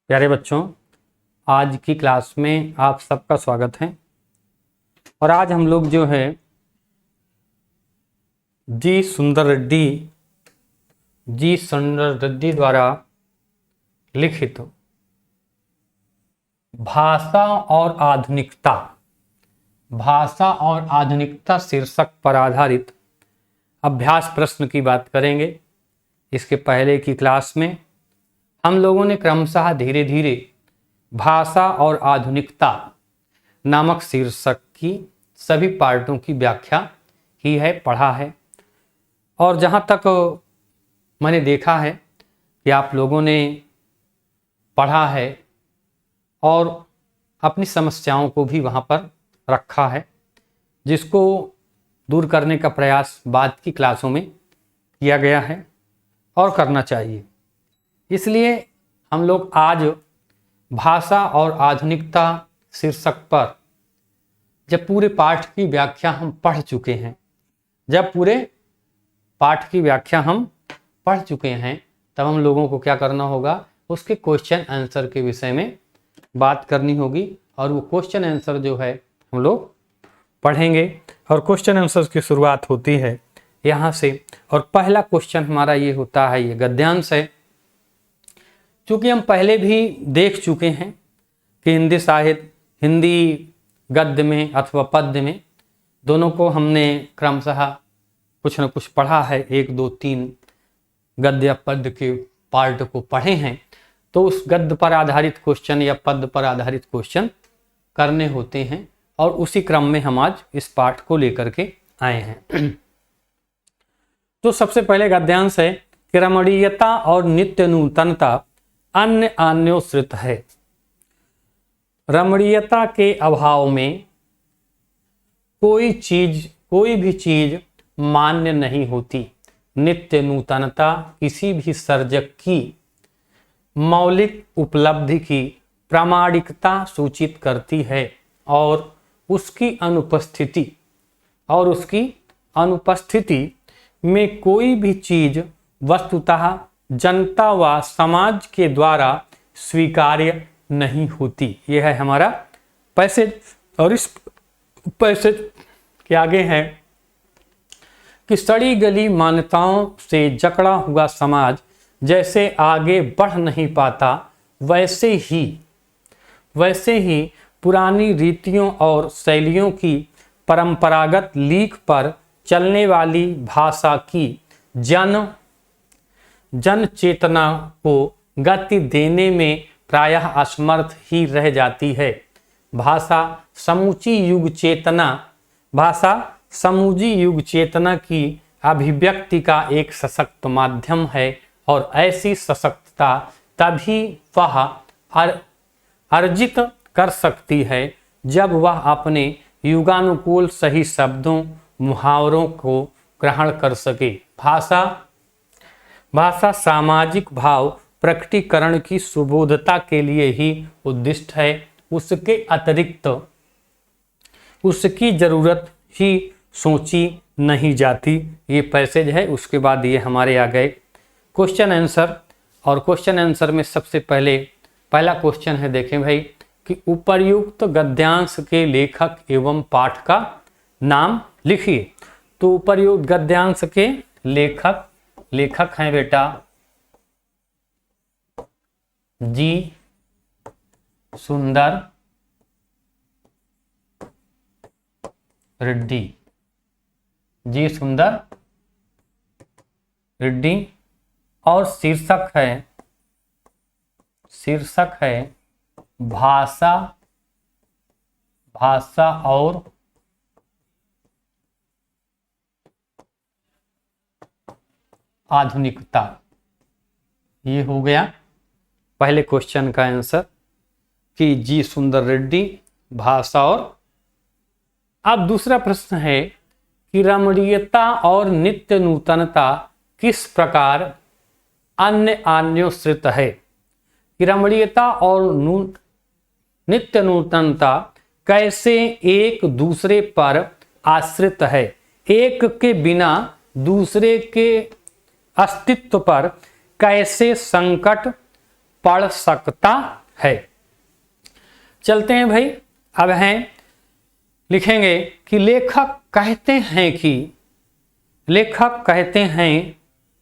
प्यारे बच्चों, आज की क्लास में आप सबका स्वागत है। और आज हम लोग जो है जी सुंदर रेड्डी द्वारा लिखित भाषा और आधुनिकता शीर्षक पर आधारित अभ्यास प्रश्न की बात करेंगे। इसके पहले की क्लास में हम लोगों ने क्रमशः धीरे धीरे भाषा और आधुनिकता नामक शीर्षक की सभी पार्टों की व्याख्या की है, पढ़ा है। और जहाँ तक मैंने देखा है कि आप लोगों ने पढ़ा है और अपनी समस्याओं को भी वहाँ पर रखा है, जिसको दूर करने का प्रयास बाद की क्लासों में किया गया है और करना चाहिए। इसलिए हम लोग आज भाषा और आधुनिकता शीर्षक पर जब पूरे पाठ की व्याख्या हम पढ़ चुके हैं तब हम लोगों को क्या करना होगा, उसके क्वेश्चन आंसर के विषय में बात करनी होगी। और वो क्वेश्चन आंसर जो है हम लोग पढ़ेंगे। और क्वेश्चन आंसर की शुरुआत होती है यहाँ से। और पहला क्वेश्चन हमारा ये होता है, ये गद्यांश है। चूँकि हम पहले भी देख चुके हैं कि हिंदी साहित्य, हिंदी गद्य में अथवा पद्य में दोनों को हमने क्रमशः कुछ न कुछ पढ़ा है। 1, 2, 3 गद्य पद्य के पार्ट को पढ़े हैं। तो उस गद्य पर आधारित क्वेश्चन या पद्य पर आधारित क्वेश्चन करने होते हैं, और उसी क्रम में हम आज इस पाठ को लेकर के आए हैं। तो सबसे पहले गद्यांश है कि रमणीयता और नित्य नूतनता अन्य अन्योश्रित है। रमणीयता के अभाव में कोई भी चीज मान्य नहीं होती। नित्य नूतनता किसी भी सर्जक की मौलिक उपलब्धि की प्रामाणिकता सूचित करती है, और उसकी अनुपस्थिति में कोई भी चीज वस्तुतः जनता व समाज के द्वारा स्वीकार्य नहीं होती। यह है हमारा पैसेज। और इस पैसेज के आगे है कि सड़ी गली मान्यताओं से जकड़ा हुआ समाज जैसे आगे बढ़ नहीं पाता, वैसे ही पुरानी रीतियों और शैलियों की परंपरागत लीक पर चलने वाली भाषा की जन चेतना को गति देने में प्रायः असमर्थ ही रह जाती है। भाषा समूची युग चेतना की अभिव्यक्ति का एक सशक्त माध्यम है, और ऐसी सशक्तता तभी वह अर्जित कर सकती है जब वह अपने युगानुकूल सही शब्दों मुहावरों को ग्रहण कर सके। भाषा सामाजिक भाव प्रकटीकरण की सुबोधता के लिए ही उद्दिष्ट है। उसके अतिरिक्त उसकी जरूरत ही सोची नहीं जाती। ये पैसेज है। उसके बाद ये हमारे आ गए क्वेश्चन आंसर। और क्वेश्चन आंसर में सबसे पहला क्वेश्चन है, देखें भाई, कि उपर्युक्त गद्यांश के लेखक एवं पाठ का नाम लिखिए। तो उपर्युक्त गद्यांश के लेखक हैं बेटा जी सुंदर रेड्डी। और शीर्षक है भाषा और आधुनिकता। ये हो गया पहले क्वेश्चन का आंसर कि जी सुंदर रेड्डी, भाषा और। अब दूसरा प्रश्न है कि रमणीयता और नित्य नूतनता किस प्रकार अन्योश्रित है। कि रमणीयता और नित्य नूतनता कैसे एक दूसरे पर आश्रित है, एक के बिना दूसरे के अस्तित्व पर कैसे संकट पढ़ सकता है। चलते हैं भाई, अब हैं लिखेंगे कि लेखक कहते हैं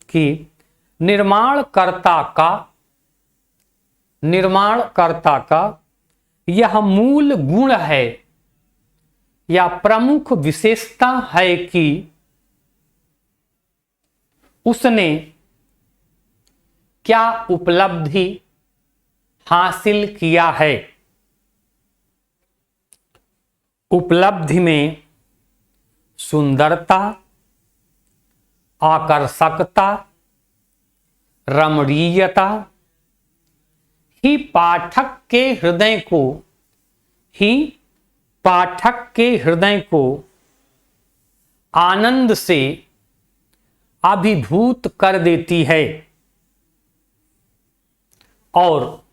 कि निर्माणकर्ता का यह मूल गुण है या प्रमुख विशेषता है कि उसने क्या उपलब्धि हासिल किया है। उपलब्धि में सुंदरता, आकर्षकता, रमणीयता ही पाठक के हृदय को आनंद से अभिभूत कर देती है, और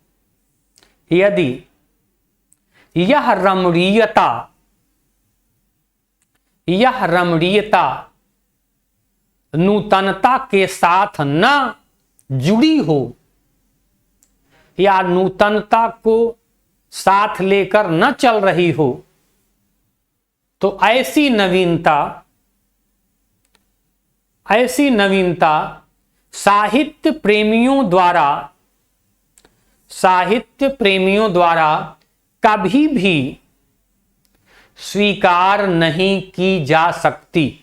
यदि यह रमणीयता नूतनता के साथ न जुड़ी हो या नूतनता को साथ लेकर न चल रही हो, तो ऐसी नवीनता साहित्य प्रेमियों द्वारा कभी भी स्वीकार नहीं की जा सकती।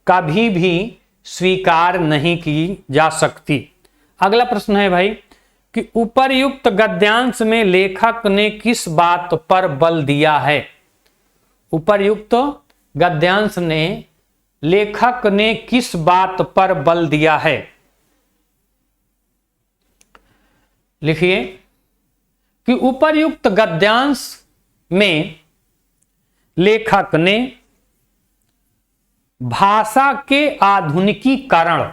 कभी भी स्वीकार नहीं की जा सकती। अगला प्रश्न है भाई कि उपर्युक्त गद्यांश में लेखक ने किस बात पर बल दिया है। उपर्युक्त गद्यांश ने लेखक ने किस बात पर बल दिया है। लिखिए कि उपर्युक्त गद्यांश में लेखक ने भाषा के आधुनिकीकरण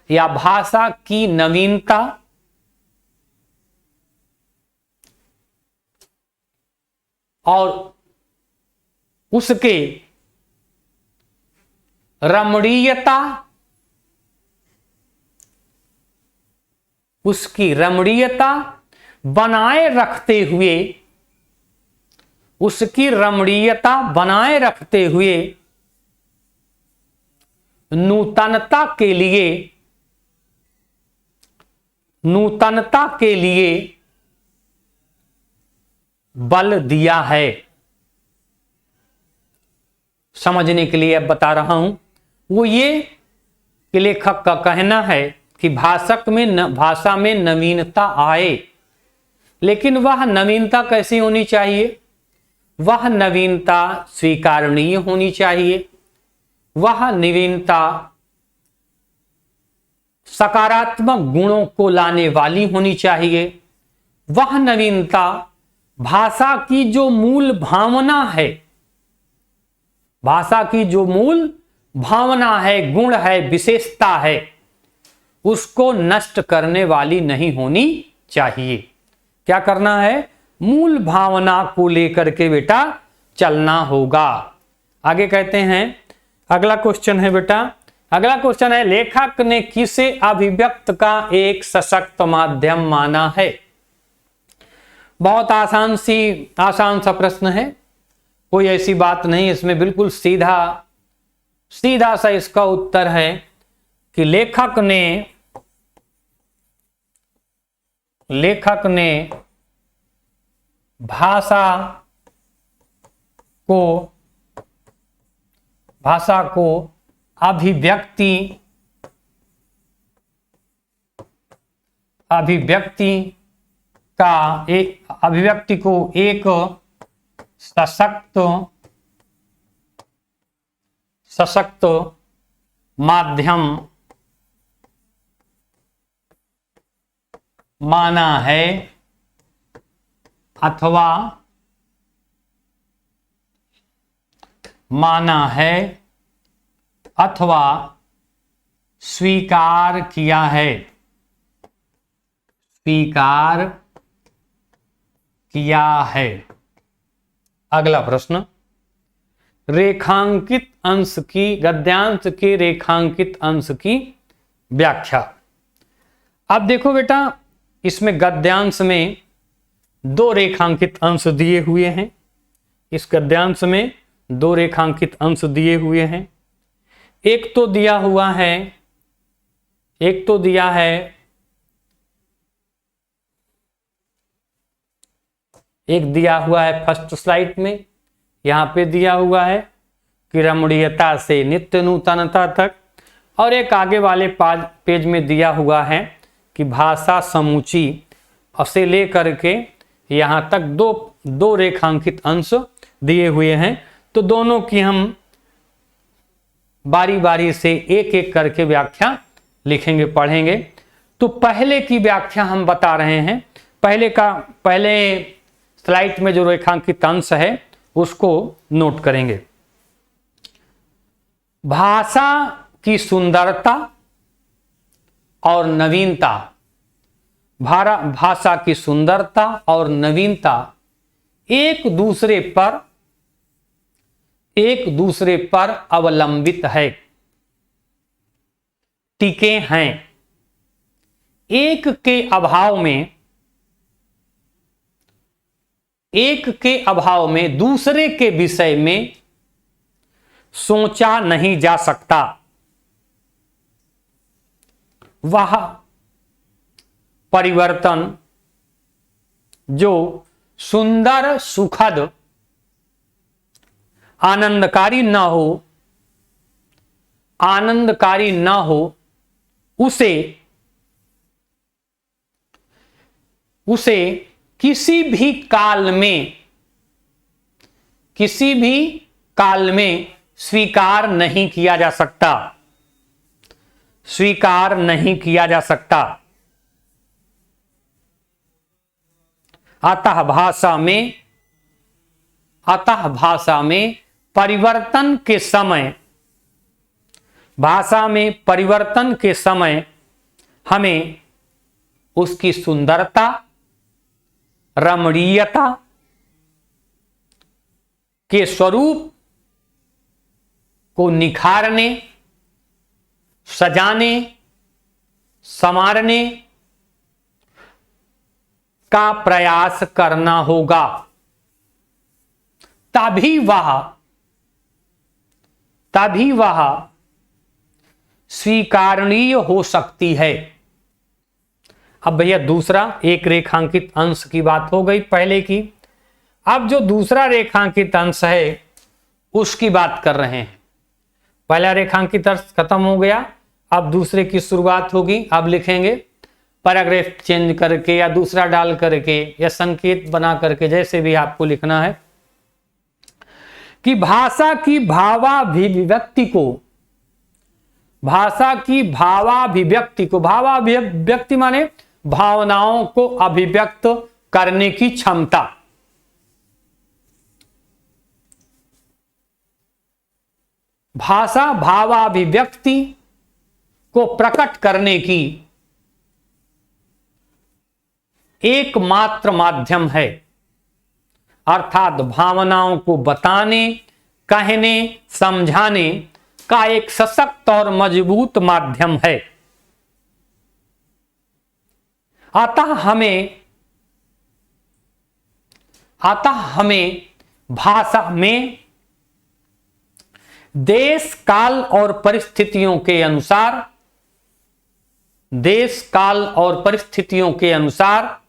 या भाषा की नवीनता और उसके उसकी रमणीयता बनाए रखते हुए नूतनता के लिए बल दिया है। समझने के लिए अब बता रहा हूं, वो ये कि लेखक का कहना है कि भाषा में नवीनता आए, लेकिन वह नवीनता कैसी होनी चाहिए। वह नवीनता स्वीकारनीय होनी चाहिए। वह नवीनता सकारात्मक गुणों को लाने वाली होनी चाहिए। वह नवीनता भाषा की जो मूल भावना है, गुण है, विशेषता है, उसको नष्ट करने वाली नहीं होनी चाहिए। क्या करना है? मूल भावना को लेकर के बेटा चलना होगा। आगे कहते हैं, अगला क्वेश्चन है बेटा, अगला क्वेश्चन है लेखक ने किसे अभिव्यक्त का एक सशक्त माध्यम माना है। बहुत आसान सा प्रश्न है, कोई ऐसी बात नहीं, इसमें बिल्कुल सीधा सा इसका उत्तर है कि लेखक ने भाषा को अभिव्यक्ति को एक सशक्त माध्यम माना है अथवा स्वीकार किया है। अगला प्रश्न, रेखांकित अंश की, गद्यांश के रेखांकित अंश की व्याख्या। अब देखो बेटा, इसमें गद्यांश में 2 रेखांकित अंश दिए हुए हैं। इस गद्यांश में 2 रेखांकित अंश दिए हुए हैं। एक तो दिया हुआ है, एक तो दिया है एक दिया हुआ है फर्स्ट स्लाइड में, यहां पे दिया हुआ है कि रमणीयता से नित्य नूतनता तक, और एक आगे वाले पेज में दिया हुआ है कि भाषा समूची से लेकर के यहां तक दो रेखांकित अंश दिए हुए हैं। तो दोनों की हम बारी बारी से एक एक करके व्याख्या लिखेंगे, पढ़ेंगे। तो पहले की व्याख्या हम बता रहे हैं। पहले स्लाइड में जो रेखांकित अंश है उसको नोट करेंगे। भाषा की सुंदरता और नवीनता, भाषा की सुंदरता और नवीनता एक दूसरे पर अवलंबित है, टिके हैं। एक के अभाव में दूसरे के विषय में सोचा नहीं जा सकता। वह परिवर्तन जो सुंदर, सुखद, आनंदकारी न हो उसे किसी भी काल में स्वीकार नहीं किया जा सकता। अतः भाषा में परिवर्तन के समय हमें उसकी सुंदरता, रमणीयता के स्वरूप को निखारने, सजाने, संवारने का प्रयास करना होगा। तभी वह स्वीकारणीय हो सकती है। अब भैया दूसरा एक रेखांकित अंश की बात हो गई पहले की। अब जो दूसरा रेखांकित अंश है उसकी बात कर रहे हैं। पहला रेखांकित अंश खत्म हो गया, अब दूसरे की शुरुआत होगी। अब लिखेंगे पैराग्राफ चेंज करके या दूसरा डाल करके या संकेत बना करके, जैसे भी आपको लिखना है, कि भाषा की भावाभिव्यक्ति माने भावनाओं को अभिव्यक्त करने की क्षमता। भाषा भावाभिव्यक्ति को प्रकट करने की एकमात्र माध्यम है, अर्थात भावनाओं को बताने, कहने, समझाने का एक सशक्त और मजबूत माध्यम है। अतः हमें भाषा में देश काल और परिस्थितियों के अनुसार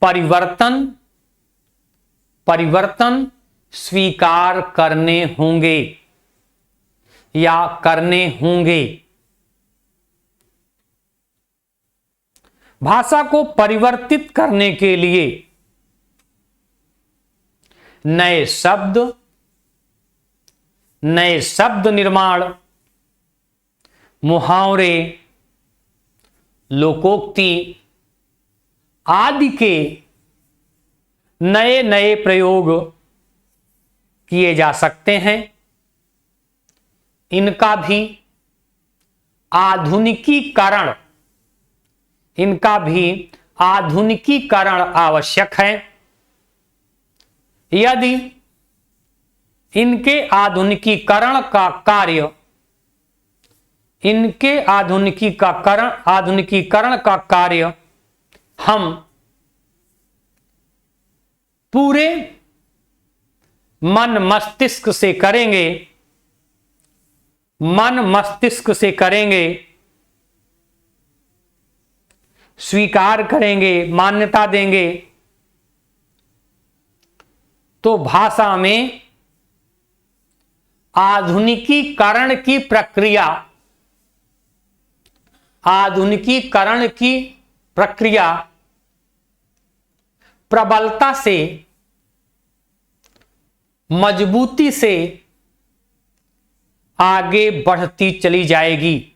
परिवर्तन स्वीकार करने होंगे। भाषा को परिवर्तित करने के लिए नए शब्द निर्माण, मुहावरे, लोकोक्ति आदि के नए प्रयोग किए जा सकते हैं। इनका भी आधुनिकीकरण आवश्यक है। यदि इनके आधुनिकीकरण का कार्य इनके आधुनिकीकरण का कार्य हम पूरे मन मस्तिष्क से करेंगे, मन मस्तिष्क से करेंगे, स्वीकार करेंगे, मान्यता देंगे, तो भाषा में आधुनिकीकरण की प्रक्रिया, आधुनिकीकरण की प्रक्रिया प्रबलता से, मजबूती से आगे बढ़ती चली जाएगी।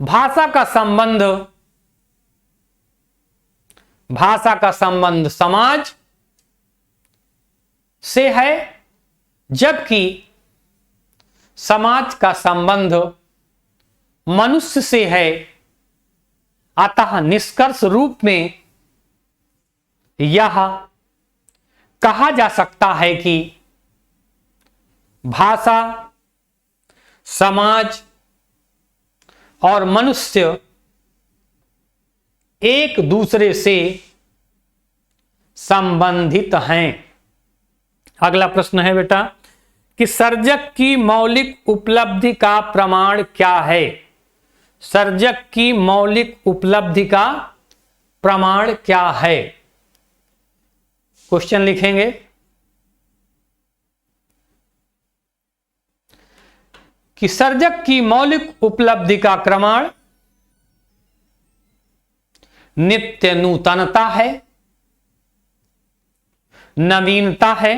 भाषा का संबंध समाज से है, जबकि समाज का संबंध मनुष्य से है। अतः निष्कर्ष रूप में यह कहा जा सकता है कि भाषा, समाज और मनुष्य एक दूसरे से संबंधित हैं। अगला प्रश्न है बेटा कि सर्जक की मौलिक उपलब्धि का प्रमाण क्या है? सर्जक की मौलिक उपलब्धि का प्रमाण क्या है? क्वेश्चन लिखेंगे। कि सर्जक की मौलिक उपलब्धि का प्रमाण नित्य नूतनता है, नवीनता है,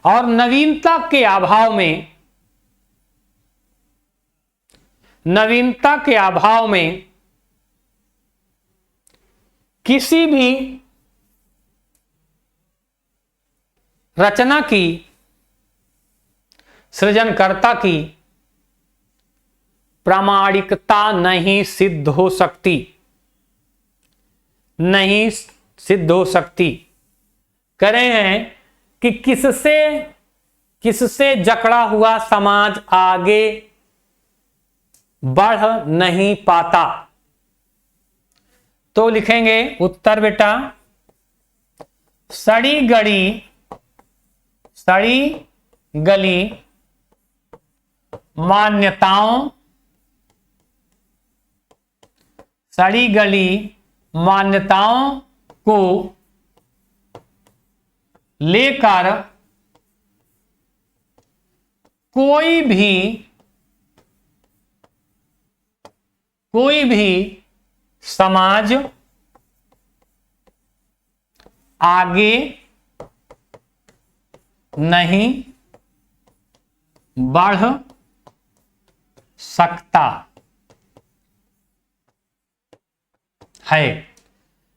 और नवीनता के अभाव में किसी भी रचना की, सृजनकर्ता की प्रामाणिकता नहीं सिद्ध हो सकती, नहीं सिद्ध हो सकती। कह रहे हैं कि किससे जकड़ा हुआ समाज आगे बढ़ नहीं पाता। तो लिखेंगे उत्तर बेटा, सड़ी गली मान्यताओं, सड़ी गली मान्यताओं को लेकर कोई भी समाज आगे नहीं बढ़ सकता है।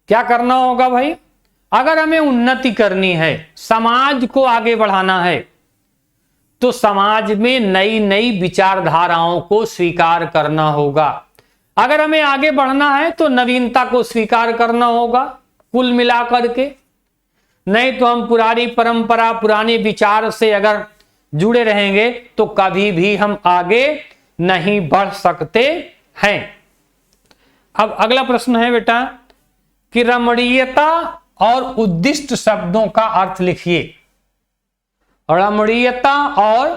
क्या करना होगा भाई? अगर हमें उन्नति करनी है, समाज को आगे बढ़ाना है, तो समाज में नई नई विचारधाराओं को स्वीकार करना होगा। अगर हमें आगे बढ़ना है तो नवीनता को स्वीकार करना होगा कुल मिलाकर के। नहीं तो हम पुरानी परंपरा, पुराने विचार से अगर जुड़े रहेंगे तो कभी भी हम आगे नहीं बढ़ सकते हैं। अब अगला प्रश्न है बेटा कि रमणीयता और उद्दिष्ट शब्दों का अर्थ लिखिए। रमणीयता और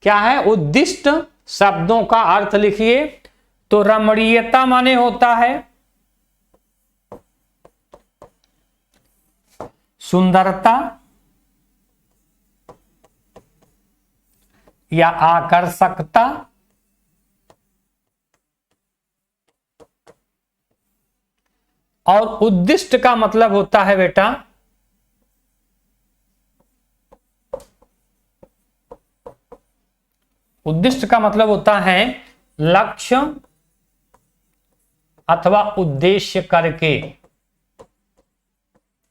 क्या है? उद्दिष्ट शब्दों का अर्थ लिखिए। तो रमणीयता माने होता है सुंदरता या आकर्षकता, और उद्दिष्ट का मतलब होता है बेटा उद्दिष्ट का मतलब होता है लक्ष्य अथवा उद्देश्य करके,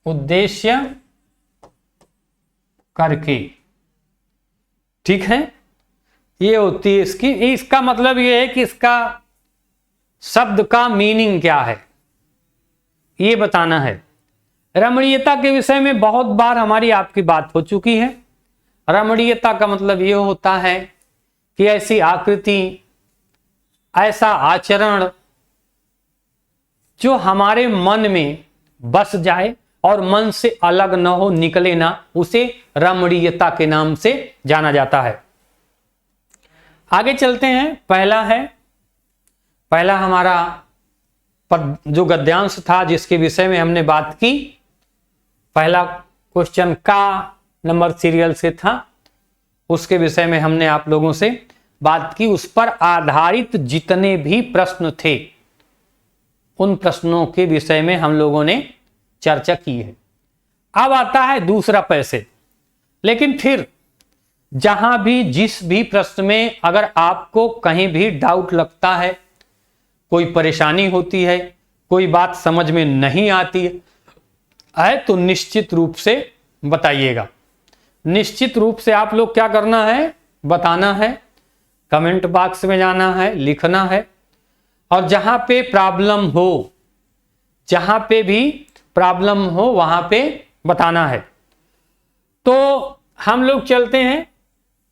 उद्देश्य करके। ठीक है, ये होती है इसका मतलब ये है कि इसका शब्द का मीनिंग क्या है ये बताना है। रमणीयता के विषय में बहुत बार हमारी आपकी बात हो चुकी है। रमणीयता का मतलब ये होता है कि ऐसी आकृति, ऐसा आचरण जो हमारे मन में बस जाए और मन से अलग न हो, निकले ना, उसे रमणीयता के नाम से जाना जाता है। आगे चलते हैं। पहला हमारा जो गद्यांश था जिसके विषय में हमने बात की, पहला क्वेश्चन का नंबर सीरियल से था, उसके विषय में हमने आप लोगों से बात की। उस पर आधारित जितने भी प्रश्न थे उन प्रश्नों के विषय में हम लोगों ने चर्चा की है। अब आता है दूसरा पैसेज। लेकिन फिर जहां भी जिस भी प्रश्न में अगर आपको कहीं भी डाउट लगता है, कोई परेशानी होती है, कोई बात समझ में नहीं आती है, तो निश्चित रूप से बताइएगा। निश्चित रूप से आप लोग क्या करना है, बताना है, कमेंट बॉक्स में जाना है, लिखना है, और जहां पे प्रॉब्लम हो, जहां पे भी प्रॉब्लम हो वहां पे बताना है। तो हम लोग चलते हैं,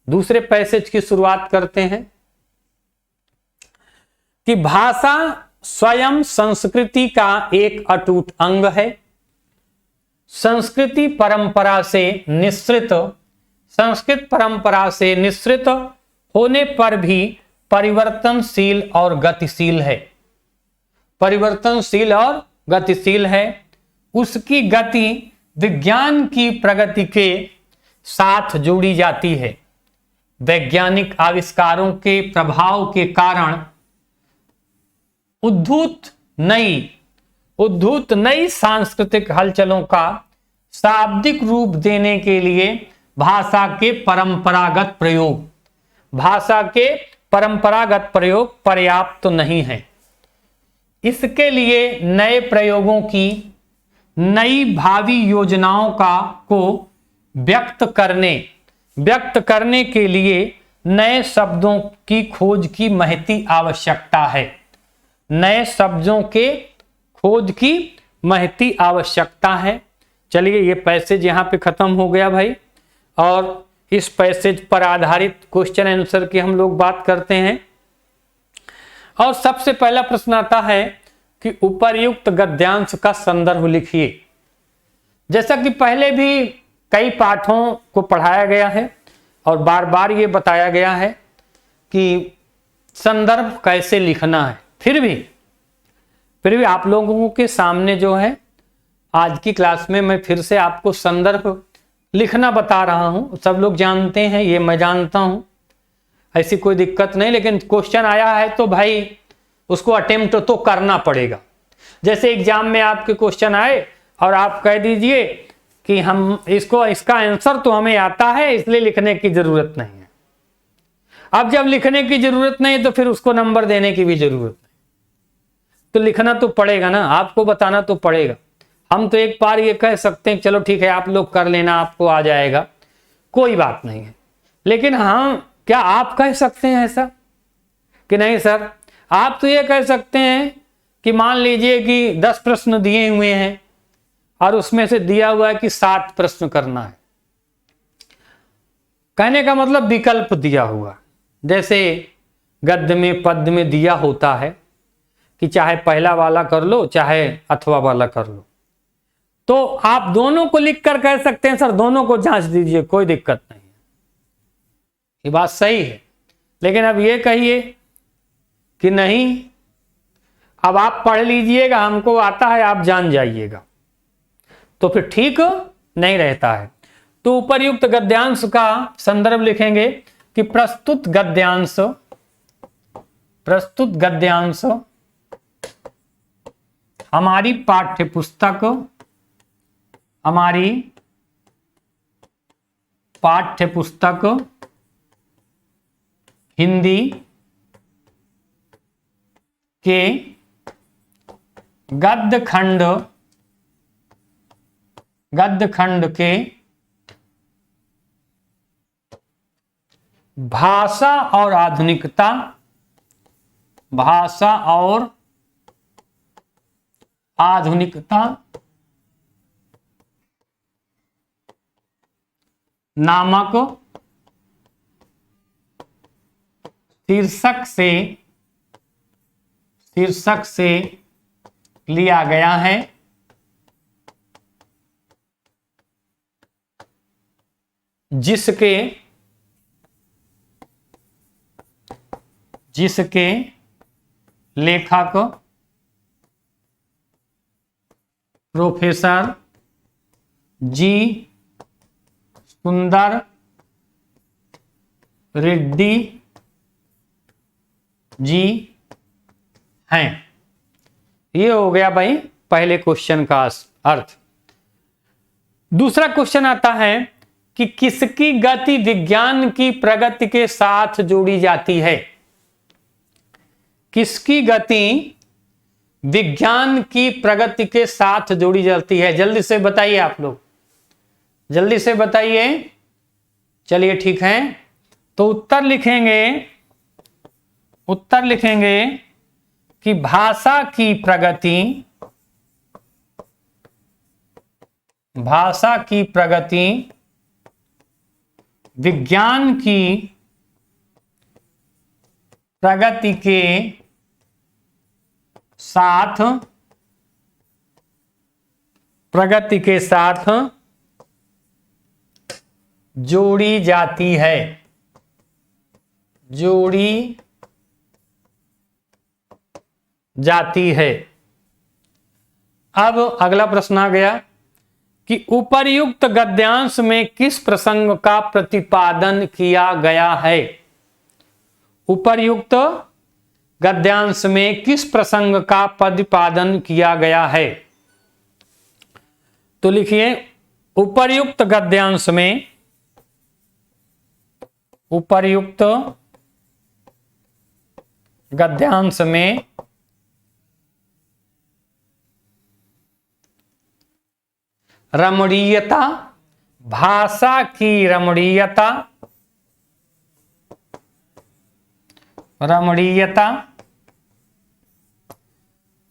दूसरे पैसेज की शुरुआत करते हैं कि भाषा स्वयं संस्कृति का एक अटूट अंग है। संस्कृत परंपरा से निश्रित होने पर भी परिवर्तनशील और गतिशील है। परिवर्तनशील और गतिशील है। उसकी गति विज्ञान की प्रगति के साथ जोड़ी जाती है। वैज्ञानिक आविष्कारों के प्रभाव के कारण उद्भूत नई सांस्कृतिक हलचलों का शाब्दिक रूप देने के लिए भाषा के परंपरागत प्रयोग पर्याप्त नहीं है। इसके लिए नए प्रयोगों की, नई भावी योजनाओं को व्यक्त करने के लिए नए शब्दों की खोज की महती आवश्यकता है। नए शब्दों के खोज की महती आवश्यकता है। चलिए, ये पैसेज यहां पे खत्म हो गया भाई, और इस पैसेज पर आधारित क्वेश्चन आंसर की हम लोग बात करते हैं। और सबसे पहला प्रश्न आता है कि उपर्युक्त गद्यांश का संदर्भ लिखिए। जैसा कि पहले भी कई पाठों को पढ़ाया गया है और बार बार ये बताया गया है कि संदर्भ कैसे लिखना है। फिर भी आप लोगों के सामने जो है आज की क्लास में मैं फिर से आपको संदर्भ लिखना बता रहा हूं। सब लोग जानते हैं, ये मैं जानता हूं, ऐसी कोई दिक्कत नहीं। लेकिन क्वेश्चन आया है तो भाई उसको अटेम्प्ट तो करना पड़ेगा। जैसे एग्जाम में आपके क्वेश्चन आए और आप कह दीजिए कि इसका आंसर तो हमें आता है, इसलिए लिखने की जरूरत नहीं है। अब जब लिखने की जरूरत नहीं तो फिर उसको नंबर देने की भी जरूरत नहीं। तो लिखना तो पड़ेगा ना, आपको बताना तो पड़ेगा। हम तो एक बार ये कह सकते हैं चलो ठीक है आप लोग कर लेना, आपको आ जाएगा, कोई बात नहीं है। लेकिन क्या आप कह सकते हैं ऐसा कि नहीं सर? आप तो ये कह सकते हैं कि मान लीजिए कि 10 प्रश्न दिए हुए हैं और उसमें से दिया हुआ है कि 7 प्रश्न करना है। कहने का मतलब विकल्प दिया हुआ, जैसे गद्य में पद्य में दिया होता है कि चाहे पहला वाला कर लो चाहे अथवा वाला कर लो। तो आप दोनों को लिख कर कह सकते हैं सर दोनों को जांच दीजिए, कोई दिक्कत नहीं है, ये बात सही है। लेकिन अब ये कहिए कि नहीं, अब आप पढ़ लीजिएगा, हमको आता है, आप जान जाइएगा, तो फिर ठीक नहीं रहता है। तो उपर्युक्त गद्यांश का संदर्भ लिखेंगे कि प्रस्तुत गद्यांश हमारी पाठ्य पुस्तक हिंदी के गद्य खंड के भाषा और आधुनिकता नामक शीर्षक से लिया गया है। जिसके लेखक प्रोफेसर जी सुंदर रेड्डी जी हैं। ये हो गया भाई पहले क्वेश्चन का अर्थ। दूसरा क्वेश्चन आता है कि किसकी गति विज्ञान की प्रगति के साथ जोड़ी जाती है। किसकी गति विज्ञान की प्रगति के साथ जोड़ी जाती है? जल्दी से बताइए आप लोग, जल्दी से बताइए। चलिए ठीक है, तो उत्तर लिखेंगे कि भाषा की प्रगति विज्ञान की प्रगति के साथ जोड़ी जाती है। अब अगला प्रश्न आ गया कि उपर्युक्त गद्यांश में किस प्रसंग का प्रतिपादन किया गया है। उपर्युक्त गद्यांश में किस प्रसंग का प्रतिपादन किया गया है? तो लिखिए उपर्युक्त गद्यांश में रमणीयता, भाषा की रमणीयता,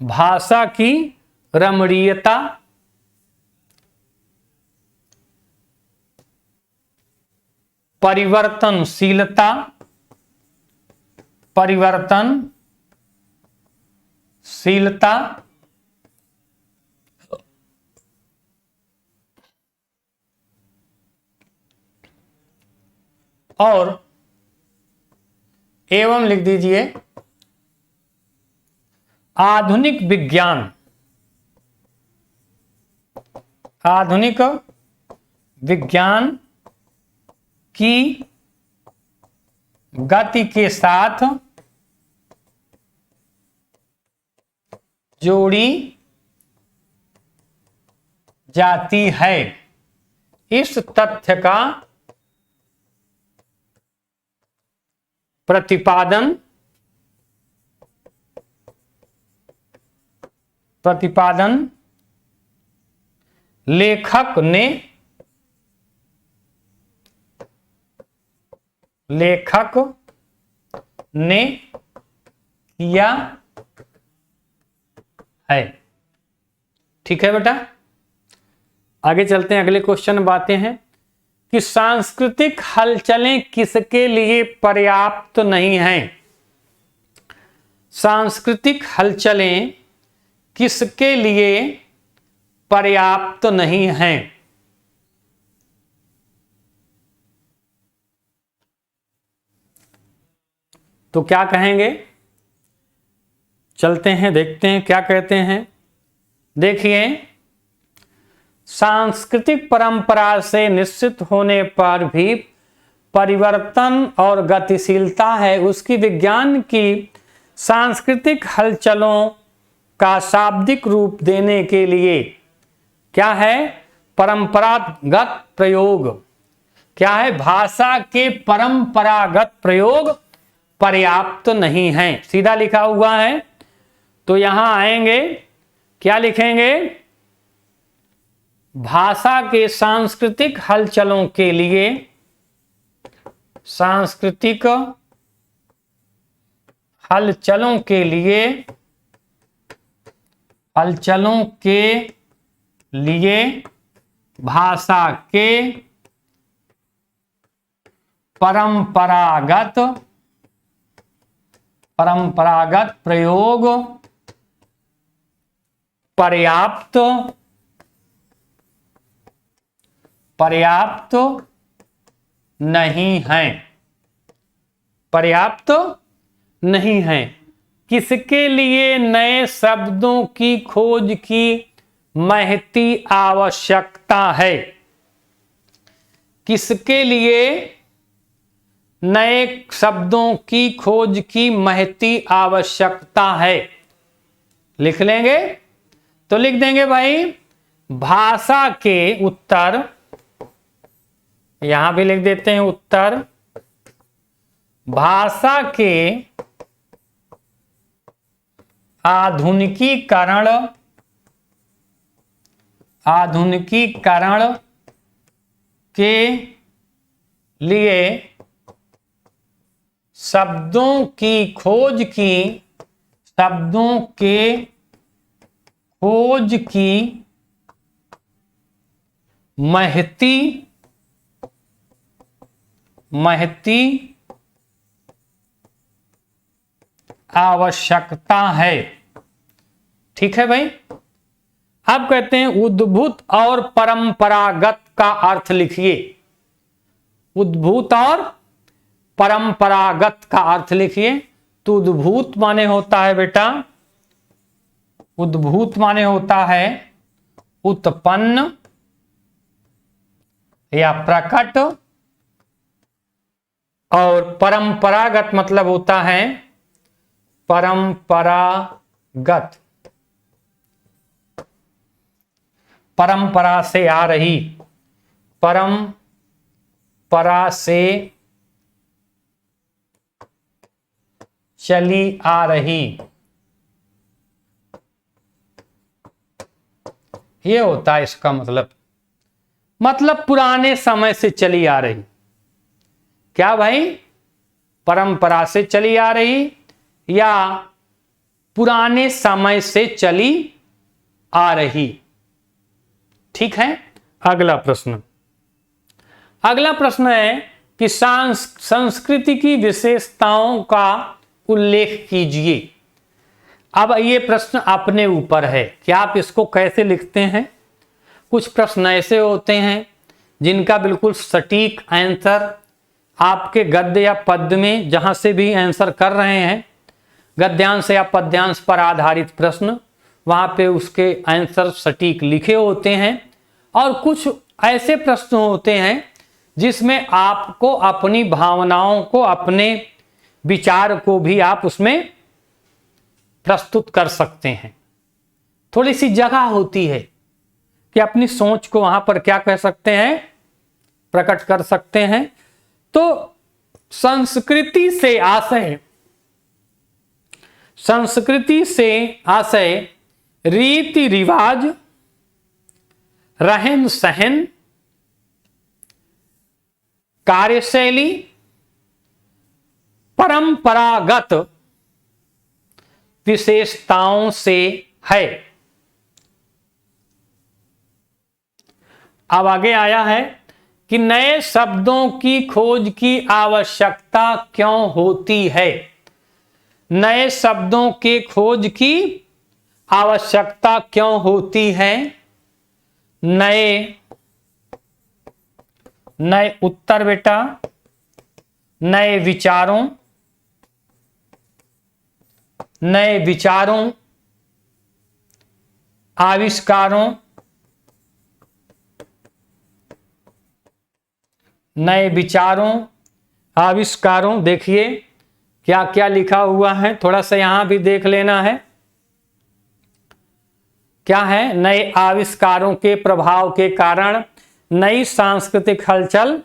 भाषा की रमणीयता, परिवर्तनशीलता और एवं लिख दीजिए आधुनिक विज्ञान की गति के साथ जोड़ी जाती है। इस तथ्य का प्रतिपादन लेखक ने किया है। ठीक है बेटा, आगे चलते हैं, अगले क्वेश्चन में आते हैं कि सांस्कृतिक हलचलें किसके लिए पर्याप्त नहीं हैं। सांस्कृतिक हलचलें किसके लिए पर्याप्त नहीं हैं? तो क्या कहेंगे, चलते हैं देखते हैं क्या कहते हैं। देखिए, सांस्कृतिक परंपरा से निश्चित होने पर भी परिवर्तन और गतिशीलता है। उसकी विज्ञान की सांस्कृतिक हलचलों का शाब्दिक रूप देने के लिए क्या है? परंपरागत प्रयोग। क्या है? भाषा के परंपरागत प्रयोग पर्याप्त नहीं है। सीधा लिखा हुआ है, तो यहां आएंगे, क्या लिखेंगे? भाषा के सांस्कृतिक हलचलों के लिए, सांस्कृतिक हलचलों के लिए भाषा के परंपरागत परंपरागत प्रयोग पर्याप्त नहीं है, पर्याप्त नहीं है। किसके लिए नए शब्दों की खोज की महती आवश्यकता है? किसके लिए नए शब्दों की खोज की महती आवश्यकता है? लिख लेंगे तो लिख देंगे भाई, भाषा के उत्तर, यहां भी लिख देते हैं उत्तर, भाषा के आधुनिकीकरण के लिए शब्दों के खोज की महती आवश्यकता है। ठीक है भाई। अब कहते हैं उद्भूत और परंपरागत का अर्थ लिखिए। उद्भूत और परंपरागत का अर्थ लिखिए। तो उद्भूत माने होता है बेटा, उद्भूत माने होता है उत्पन्न या प्रकट, और परंपरागत मतलब होता है परंपरागत, परंपरा से आ रही, परंपरा से चली आ रही, ये होता है इसका मतलब पुराने समय से चली आ रही। क्या भाई? परंपरा से चली आ रही या पुराने समय से चली आ रही। ठीक है। अगला प्रश्न है कि संस्कृति की विशेषताओं का उल्लेख कीजिए। अब ये प्रश्न अपने ऊपर है कि आप इसको कैसे लिखते हैं। कुछ प्रश्न ऐसे होते हैं जिनका बिल्कुल सटीक आंसर आपके गद्य या पद्य में जहां से भी आंसर कर रहे हैं, गद्यांश या पद्यांश पर आधारित प्रश्न, वहां पे उसके आंसर सटीक लिखे होते हैं। और कुछ ऐसे प्रश्न होते हैं जिसमें आपको अपनी भावनाओं को, अपने विचार को भी आप उसमें प्रस्तुत कर सकते हैं। थोड़ी सी जगह होती है कि अपनी सोच को वहां पर क्या कह सकते हैं, प्रकट कर सकते हैं। तो संस्कृति से आशय रीति रिवाज, रहन सहन, कार्यशैली, परंपरागत विशेषताओं से है। अब आगे आया है कि नए शब्दों की खोज की आवश्यकता क्यों होती है। नए शब्दों के खोज की आवश्यकता क्यों होती है। नए उत्तर बेटा, नए विचारों, आविष्कारों, नए विचारों, आविष्कारों, देखिए क्या क्या लिखा हुआ है, थोड़ा सा यहां भी देख लेना है। क्या है? नए आविष्कारों के प्रभाव के कारण नई सांस्कृतिक हलचल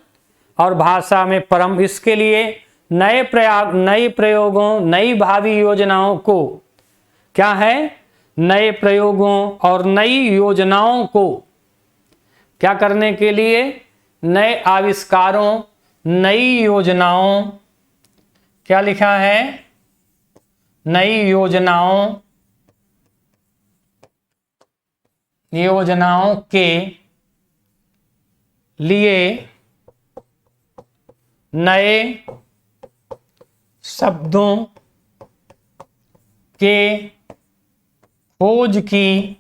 और भाषा में इसके लिए नए प्रयोगों, नई भावी योजनाओं को, क्या है? नए प्रयोगों और नई योजनाओं को क्या करने के लिए? नए आविष्कारों, नई योजनाओं, क्या लिखा है? नई योजनाओं के लिए नए शब्दों के खोज की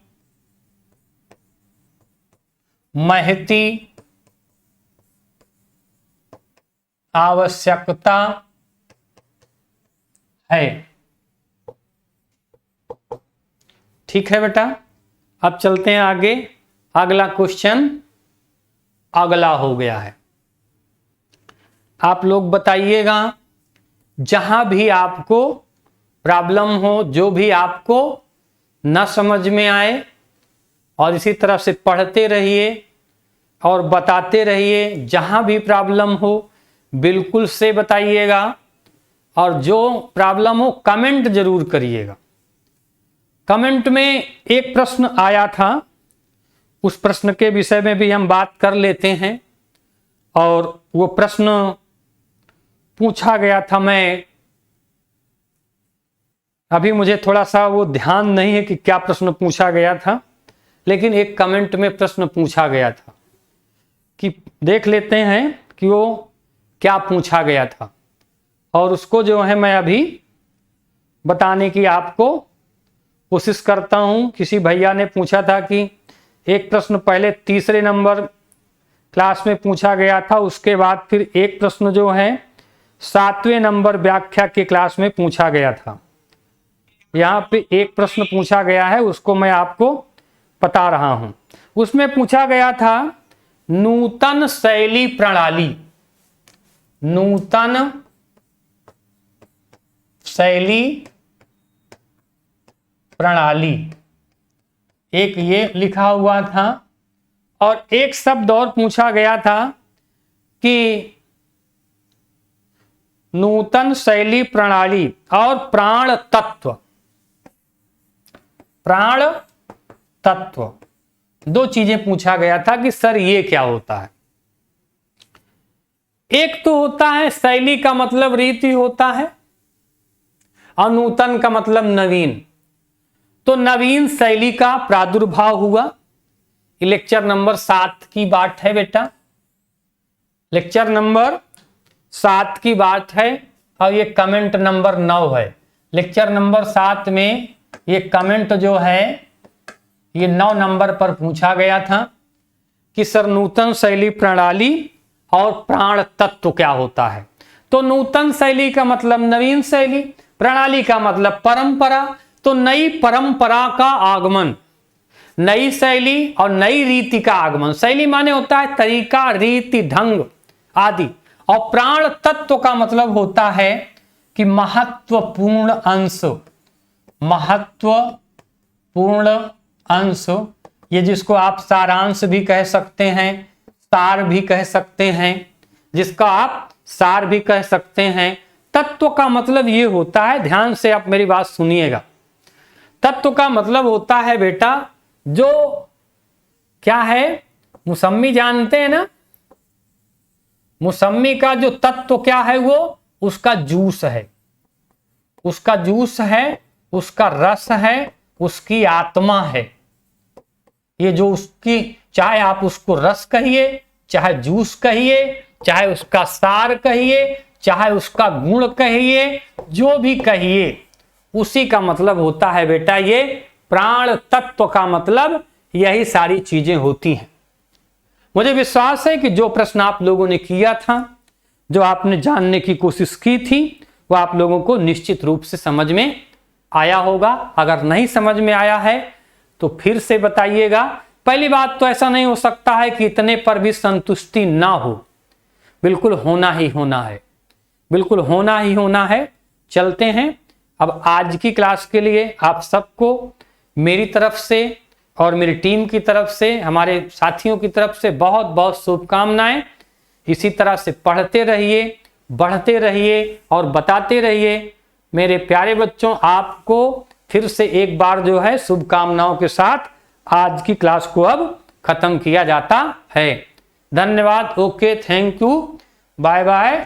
महती आवश्यकता है। ठीक है बेटा, अब चलते हैं आगे। अगला क्वेश्चन अगला हो गया है। आप लोग बताइएगा, जहां भी आपको प्रॉब्लम हो, जो भी आपको न समझ में आए, और इसी तरह से पढ़ते रहिए और बताते रहिए। जहां भी प्रॉब्लम हो बिल्कुल से बताइएगा, और जो प्रॉब्लम हो कमेंट जरूर करिएगा। कमेंट में एक प्रश्न आया था, उस प्रश्न के विषय में भी हम बात कर लेते हैं। और वो प्रश्न पूछा गया था, मैं अभी मुझे थोड़ा सा वो ध्यान नहीं है कि क्या प्रश्न पूछा गया था, लेकिन एक कमेंट में प्रश्न पूछा गया था कि देख लेते हैं कि वो क्या पूछा गया था, और उसको जो है मैं अभी बताने की आपको कोशिश करता हूं। किसी भैया ने पूछा था कि एक प्रश्न पहले तीसरे नंबर क्लास में पूछा गया था, उसके बाद फिर एक प्रश्न जो है 7वें नंबर व्याख्या के क्लास में पूछा गया था। यहाँ पे एक प्रश्न पूछा गया है, उसको मैं आपको बता रहा हूं। उसमें पूछा गया था नूतन शैली प्रणाली, नूतन शैली प्रणाली, एक ये लिखा हुआ था। और एक शब्द और पूछा गया था कि नूतन शैली प्रणाली और प्राण तत्व, प्राण तत्व, दो चीजें पूछा गया था कि सर ये क्या होता है। एक तो होता है शैली का मतलब रीति होता है, और नूतन का मतलब नवीन। तो नवीन शैली का प्रादुर्भाव हुआ। लेक्चर नंबर 7 की बात है बेटा, लेक्चर नंबर 7 की बात है, और ये कमेंट नंबर 9 है। लेक्चर नंबर 7 में ये कमेंट जो है ये 9 नंबर पर पूछा गया था कि सर नूतन शैली प्रणाली और प्राण तत्व क्या होता है। तो नूतन शैली का मतलब नवीन शैली, प्रणाली का मतलब परंपरा। तो नई परंपरा का आगमन, नई शैली और नई रीति का आगमन। शैली माने होता है तरीका, रीति, ढंग आदि। और प्राण तत्व का मतलब होता है कि महत्वपूर्ण अंश, महत्वपूर्ण अंश, ये जिसको आप सारांश भी कह सकते हैं, सार भी कह सकते हैं, जिसका आप सार भी कह सकते हैं। तत्व का मतलब ये होता है, ध्यान से आप मेरी बात सुनिएगा। तत्व का मतलब होता है बेटा, जो क्या है, मौसम्मी जानते हैं ना, मौसम्मी का जो तत्व क्या है, वो उसका जूस है, उसका जूस है, उसका रस है, उसकी आत्मा है। ये जो उसकी, चाहे आप उसको रस कहिए, चाहे जूस कहिए, चाहे उसका सार कहिए, चाहे उसका गुण कहिए, जो भी कहिए, उसी का मतलब होता है बेटा ये प्राण तत्व का मतलब यही सारी चीजें होती हैं। मुझे विश्वास है कि जो प्रश्न आप लोगों ने किया था, जो आपने जानने की कोशिश की थी, वो आप लोगों को निश्चित रूप से समझ में आया होगा। अगर नहीं समझ में आया है तो फिर से बताइएगा। पहली बात तो ऐसा नहीं हो सकता है कि इतने पर भी संतुष्टि ना हो, बिल्कुल होना ही होना है, बिल्कुल होना ही होना है। चलते हैं अब आज की क्लास के लिए। आप सबको मेरी तरफ से और मेरी टीम की तरफ से, हमारे साथियों की तरफ से बहुत बहुत शुभकामनाएं। इसी तरह से पढ़ते रहिए, बढ़ते रहिए और बताते रहिए। मेरे प्यारे बच्चों, आपको फिर से एक बार जो है शुभकामनाओं के साथ आज की क्लास को अब खत्म किया जाता है। धन्यवाद। Okay, thank you, bye bye.